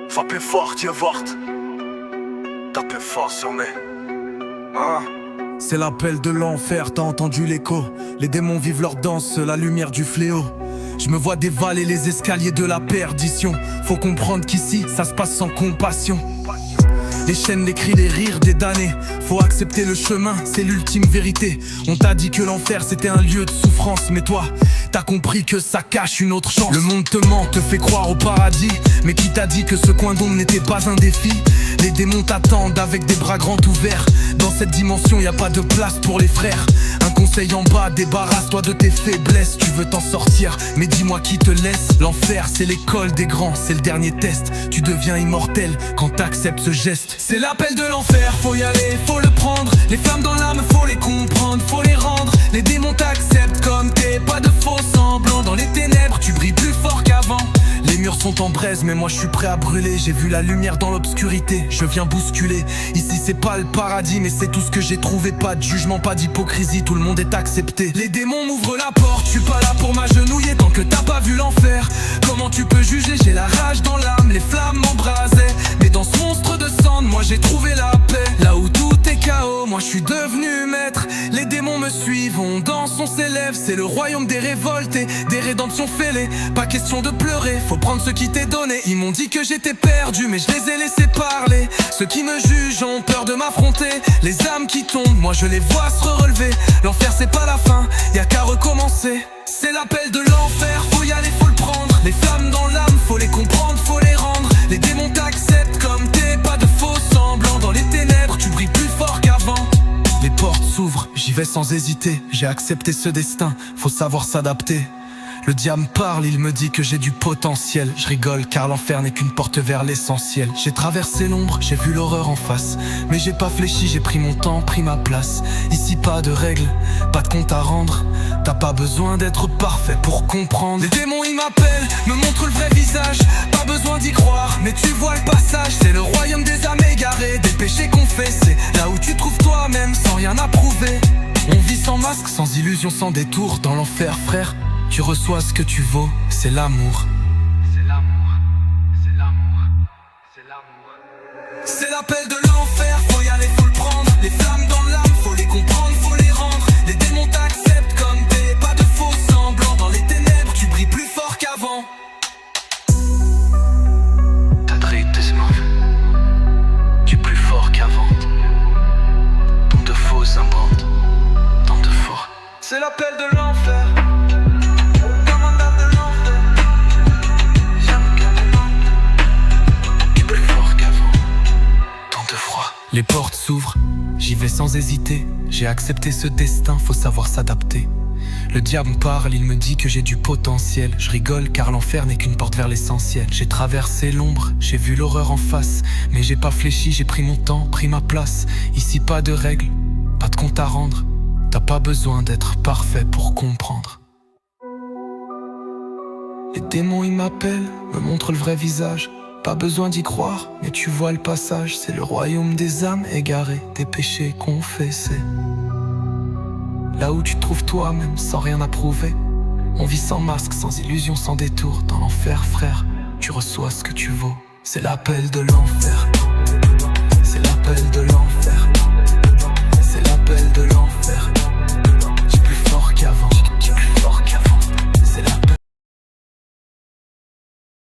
Vape fort, je wordt. Tape fort sur mes. C'est l'appel de l'enfer, t'as entendu l'écho. Les démons vivent leur danse, la lumière du fléau. Je me vois dévaler les escaliers de la perdition. Faut comprendre qu'ici, ça se passe sans compassion. Les chaînes, les cris, les rires des damnés. Faut accepter le chemin, c'est l'ultime vérité. On t'a dit que l'enfer c'était un lieu de souffrance, mais toi, t'as compris que ça cache une autre chance. Le monde te ment, te fait croire au paradis, mais qui t'a dit que ce coin d'ombre n'était pas un défi? Les démons t'attendent avec des bras grands ouverts. Dans cette dimension, y a pas de place pour les frères. Un conseil en bas, débarrasse-toi de tes faiblesses. Tu veux t'en sortir, mais dis-moi qui te laisse. L'enfer, c'est l'école des grands, c'est le dernier test. Tu deviens immortel quand t'acceptes ce geste. C'est l'appel de l'enfer, faut y aller, faut le prendre. Les flammes dans l'âme, faut les comprendre, faut les rendre. Les démons t'acceptent comme t'es, pas de faux semblants. Dans les ténèbres, tu brilles plus fort qu'avant. Les murs sont en braise, mais moi je suis prêt à brûler. J'ai vu la lumière dans l'obscurité, je viens bousculer. Ici c'est pas le paradis, mais c'est tout ce que j'ai trouvé. Pas de jugement, pas d'hypocrisie, tout le monde est accepté. Les démons m'ouvrent la porte, je suis pas là pour m'agenouiller tant que t'as pas vu l'enfer. Comment tu peux juger? J'ai la rage dans l'âme, les flammes m'embrasaient. Mais dans ce monstre de sang, moi j'ai trouvé la paix. Là où tout est chaos, moi je suis devenu maître. Les démons me suivent, on danse, on s'élève. C'est le royaume des révoltes et des rédemptions fêlées. Pas question de pleurer, faut prendre ce qui t'est donné. Ils m'ont dit que j'étais perdu, mais je les ai laissés parler. Ceux qui me jugent ont peur de m'affronter. Les âmes qui tombent, moi je les vois se relever. L'enfer c'est pas la fin, y'a qu'à recommencer. C'est l'appel de l'enfer, faut y aller, faut le prendre. Les flammes dans l'âme, faut les comprendre, faut les rendre. Les démons t'acceptent comme t'es, pas de faux semblants. Dans les ténèbres, tu brilles plus fort qu'avant. Les portes s'ouvrent, j'y vais sans hésiter. J'ai accepté ce destin, faut savoir s'adapter. Le diable parle, il me dit que j'ai du potentiel. Je rigole car l'enfer n'est qu'une porte vers l'essentiel. J'ai traversé l'ombre, j'ai vu l'horreur en face. Mais j'ai pas fléchi, j'ai pris mon temps, pris ma place. Ici pas de règles, pas de compte à rendre. T'as pas besoin d'être parfait pour comprendre. Les démons ils m'appellent, me montrent le vrai visage. Pas besoin d'y croire, mais tu vois le passage. C'est le royaume des âmes égarées, des péchés confessés. Là où tu trouves toi-même sans rien à prouver. On vit sans masque, sans illusion, sans détour. Dans l'enfer frère, tu reçois ce que tu vaux, c'est l'amour. C'est l'amour, c'est l'amour, c'est l'amour. C'est l'appel de l'enfer, faut y aller, faut le prendre. Les flammes dans l'âme, faut les comprendre, faut les rendre. Les démons t'acceptent comme t'es, pas de faux semblants. Dans les ténèbres, tu brilles plus fort qu'avant. T'adrites is mauvais. Tu es plus fort qu'avant. Tant de faux symboles, tant de faux. C'est l'appel de l'enfer. Les portes s'ouvrent, j'y vais sans hésiter. J'ai accepté ce destin, faut savoir s'adapter. Le diable me parle, il me dit que j'ai du potentiel. Je rigole car l'enfer n'est qu'une porte vers l'essentiel. J'ai traversé l'ombre, j'ai vu l'horreur en face. Mais j'ai pas fléchi, j'ai pris mon temps, pris ma place. Ici pas de règles, pas de compte à rendre. T'as pas besoin d'être parfait pour comprendre. Les démons ils m'appellent, me montrent le vrai visage. Pas besoin d'y croire, mais tu vois le passage. C'est le royaume des âmes égarées, des péchés confessés. Là où tu trouves toi-même sans rien à prouver. On vit sans masque, sans illusion, sans détour. Dans l'enfer frère, tu reçois ce que tu vaux. C'est l'appel de l'enfer. C'est l'appel de l'enfer.